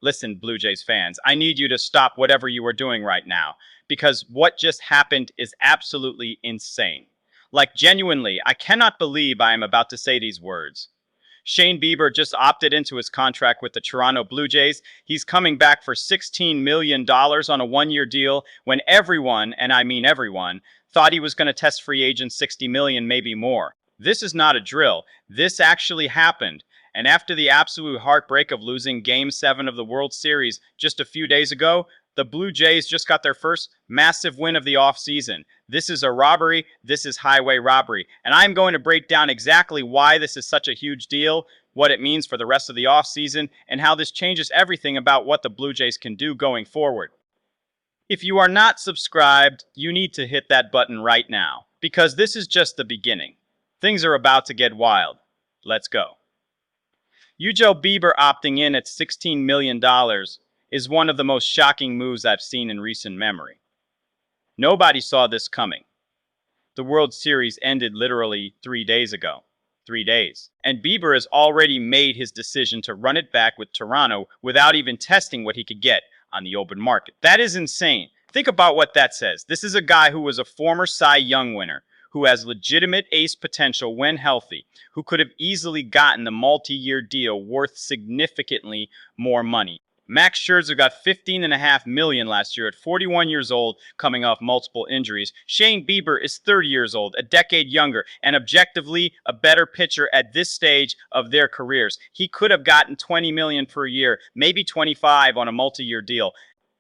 Listen, Blue Jays fans, I need you to stop whatever you are doing right now because what just happened is absolutely insane. Like, genuinely, I cannot believe I am about to say these words. Shane Bieber just opted into his contract with the Toronto Blue Jays. He's coming back for $16 million on a one-year deal when everyone, and I mean everyone, thought he was going to test free agents $60 million, maybe more. This is not a drill. This actually happened. And after the absolute heartbreak of losing Game 7 of the World Series just a few days ago, the Blue Jays just got their first massive win of the offseason. This is a robbery. This is highway robbery. And I'm going to break down exactly why this is such a huge deal, what it means for the rest of the offseason, and how this changes everything about what the Blue Jays can do going forward. If you are not subscribed, you need to hit that button right now, because this is just the beginning. Things are about to get wild. Let's go. Bieber opting in at $16 million is one of the most shocking moves I've seen in recent memory. Nobody saw this coming. The World Series ended literally 3 days ago. 3 days. And Bieber has already made his decision to run it back with Toronto without even testing what he could get on the open market. That is insane. Think about what that says. This is a guy who was a former Cy Young winner, who has legitimate ace potential when healthy, who could have easily gotten the multi-year deal worth significantly more money. Max Scherzer got $15.5 million last year at 41 years old, coming off multiple injuries. Shane Bieber is 30 years old, a decade younger, and objectively a better pitcher at this stage of their careers. He could have gotten $20 million per year, maybe $25 on a multi-year deal.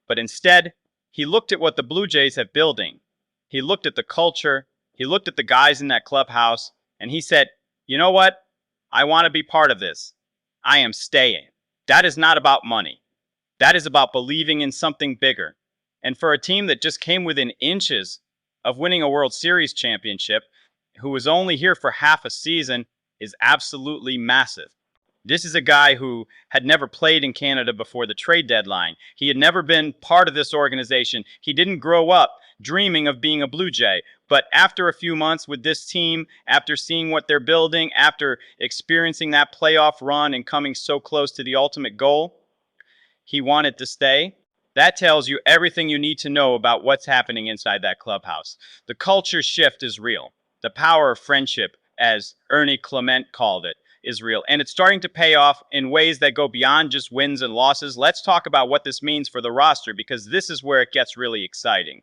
But instead, he looked at what the Blue Jays have building. He looked at the culture. He looked at the guys in that clubhouse, and he said, you know what? I want to be part of this. I am staying. That is not about money. That is about believing in something bigger. And for a team that just came within inches of winning a World Series championship, who was only here for half a season, is absolutely massive. This is a guy who had never played in Canada before the trade deadline. He had never been part of this organization. He didn't grow up dreaming of being a Blue Jay. But after a few months with this team, after seeing what they're building, after experiencing that playoff run and coming so close to the ultimate goal, he wanted to stay. That tells you everything you need to know about what's happening inside that clubhouse. The culture shift is real. The power of friendship, as Ernie Clement called it, is real. And it's starting to pay off in ways that go beyond just wins and losses. Let's talk about what this means for the roster, because this is where it gets really exciting.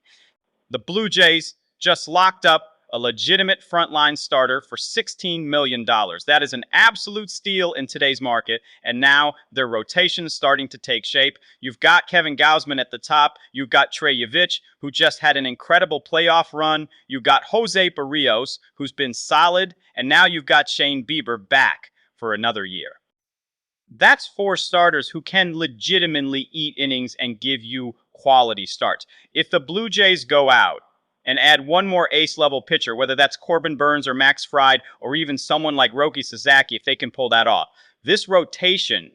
The Blue Jays just locked up a legitimate frontline starter for $16 million. That is an absolute steal in today's market, and now their rotation is starting to take shape. You've got Kevin Gausman at the top. You've got Trey Yavich, who just had an incredible playoff run. You've got Jose Barrios, who's been solid, and now you've got Shane Bieber back for another year. That's 4 starters who can legitimately eat innings and give you quality starts. If the Blue Jays go out and add one more ace-level pitcher, whether that's Corbin Burnes or Max Fried or even someone like Roki Sasaki, if they can pull that off, this rotation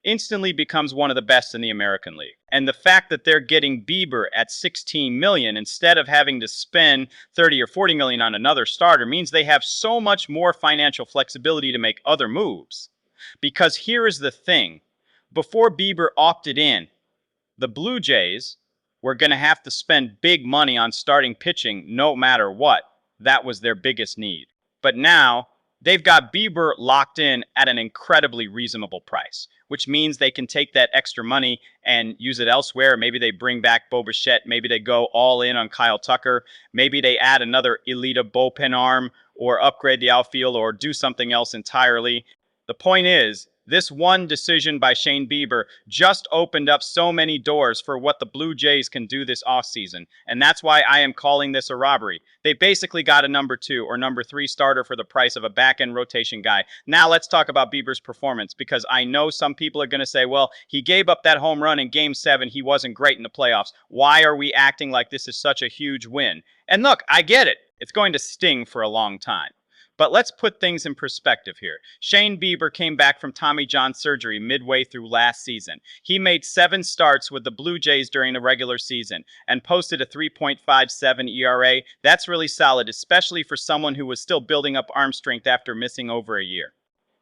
instantly becomes one of the best in the American League. And the fact that they're getting Bieber at $16 million instead of having to spend $30 or $40 million on another starter means they have so much more financial flexibility to make other moves. Because here is the thing. Before Bieber opted in, the Blue Jays were going to have to spend big money on starting pitching no matter what. That was their biggest need. But now, they've got Bieber locked in at an incredibly reasonable price, which means they can take that extra money and use it elsewhere. Maybe they bring back Bo Bichette. Maybe they go all in on Kyle Tucker. Maybe they add another elite bullpen arm or upgrade the outfield or do something else entirely. The point is, this one decision by Shane Bieber just opened up so many doors for what the Blue Jays can do this offseason. And that's why I am calling this a robbery. They basically got a number 2 or number 3 starter for the price of a back-end rotation guy. Now let's talk about Bieber's performance, because I know some people are going to say, well, he gave up that home run in Game 7. He wasn't great in the playoffs. Why are we acting like this is such a huge win? And look, I get it. It's going to sting for a long time. But let's put things in perspective here. Shane Bieber came back from Tommy John surgery midway through last season. He made 7 starts with the Blue Jays during the regular season and posted a 3.57 ERA. That's really solid, especially for someone who was still building up arm strength after missing over a year.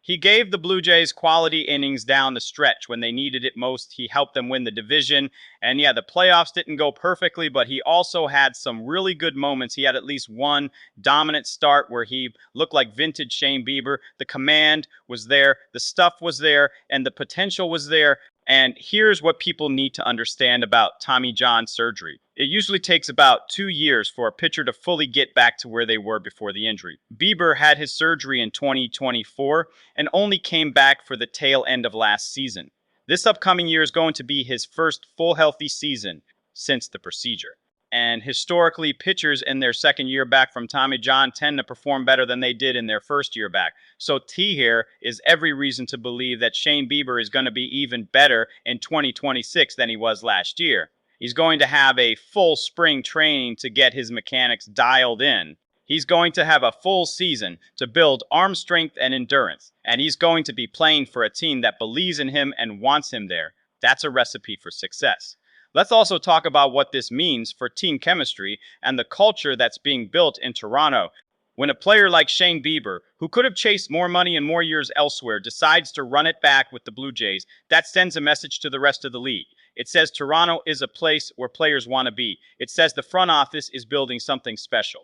He gave the Blue Jays quality innings down the stretch when they needed it most. He helped them win the division. And yeah, the playoffs didn't go perfectly, but he also had some really good moments. He had at least one dominant start where he looked like vintage Shane Bieber. The command was there, the stuff was there, and the potential was there. And here's what people need to understand about Tommy John surgery. It usually takes about 2 years for a pitcher to fully get back to where they were before the injury. Bieber had his surgery in 2024 and only came back for the tail end of last season. This upcoming year is going to be his first full healthy season since the procedure. And historically, pitchers in their second year back from Tommy John tend to perform better than they did in their first year back. So T here is every reason to believe that Shane Bieber is going to be even better in 2026 than he was last year. He's going to have a full spring training to get his mechanics dialed in. He's going to have a full season to build arm strength and endurance. And he's going to be playing for a team that believes in him and wants him there. That's a recipe for success. Let's also talk about what this means for team chemistry and the culture that's being built in Toronto. When a player like Shane Bieber, who could have chased more money and more years elsewhere, decides to run it back with the Blue Jays, that sends a message to the rest of the league. It says Toronto is a place where players want to be. It says the front office is building something special.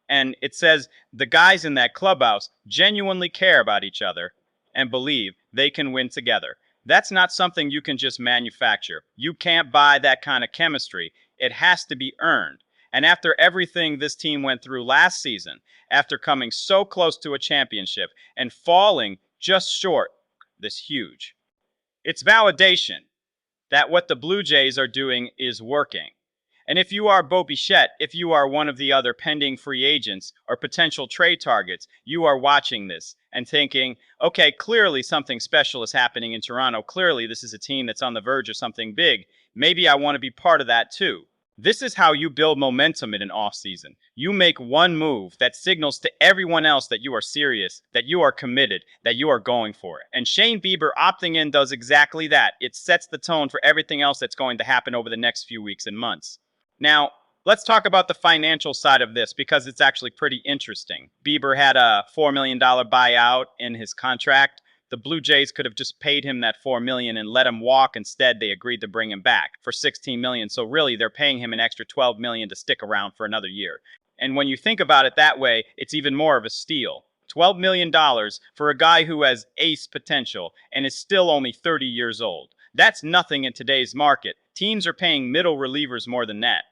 And it says the guys in that clubhouse genuinely care about each other and believe they can win together. That's not something you can just manufacture. You can't buy that kind of chemistry. It has to be earned. And after everything this team went through last season, after coming so close to a championship and falling just short, this huge. It's validation that what the Blue Jays are doing is working. And if you are Bo Bichette, if you are one of the other pending free agents or potential trade targets, you are watching this and thinking, okay, clearly something special is happening in Toronto. Clearly this is a team that's on the verge of something big. Maybe I want to be part of that too. This is how you build momentum in an offseason. You make one move that signals to everyone else that you are serious, that you are committed, that you are going for it. And Shane Bieber opting in does exactly that. It sets the tone for everything else that's going to happen over the next few weeks and months. Now, let's talk about the financial side of this because it's actually pretty interesting. Bieber had a $4 million buyout in his contract. The Blue Jays could have just paid him that $4 million and let him walk. Instead, they agreed to bring him back for $16 million. So really, they're paying him an extra $12 million to stick around for another year. And when you think about it that way, it's even more of a steal. $12 million for a guy who has ace potential and is still only 30 years old. That's nothing in today's market. Teams are paying middle relievers more than that.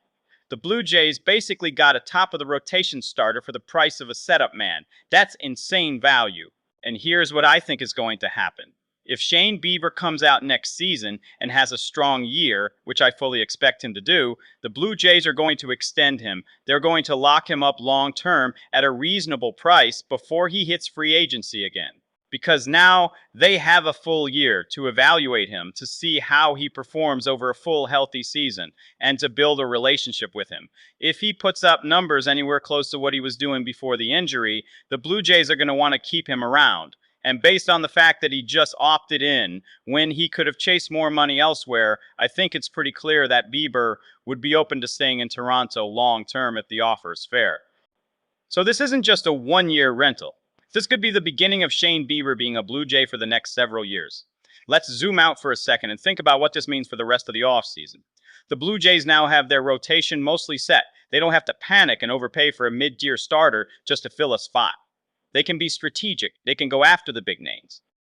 The Blue Jays basically got a top-of-the-rotation starter for the price of a setup man. That's insane value. And here's what I think is going to happen. If Shane Bieber comes out next season and has a strong year, which I fully expect him to do, the Blue Jays are going to extend him. They're going to lock him up long-term at a reasonable price before he hits free agency again. Because now they have a full year to evaluate him, to see how he performs over a full healthy season, and to build a relationship with him. If he puts up numbers anywhere close to what he was doing before the injury, the Blue Jays are going to want to keep him around. And based on the fact that he just opted in when he could have chased more money elsewhere, I think it's pretty clear that Bieber would be open to staying in Toronto long term if the offer is fair. So this isn't just a one-year rental. This could be the beginning of Shane Bieber being a Blue Jay for the next several years. Let's zoom out for a second and think about what this means for the rest of the offseason. The Blue Jays now have their rotation mostly set. They don't have to panic and overpay for a mid-tier starter just to fill a spot. They can be strategic. They can go after the big names.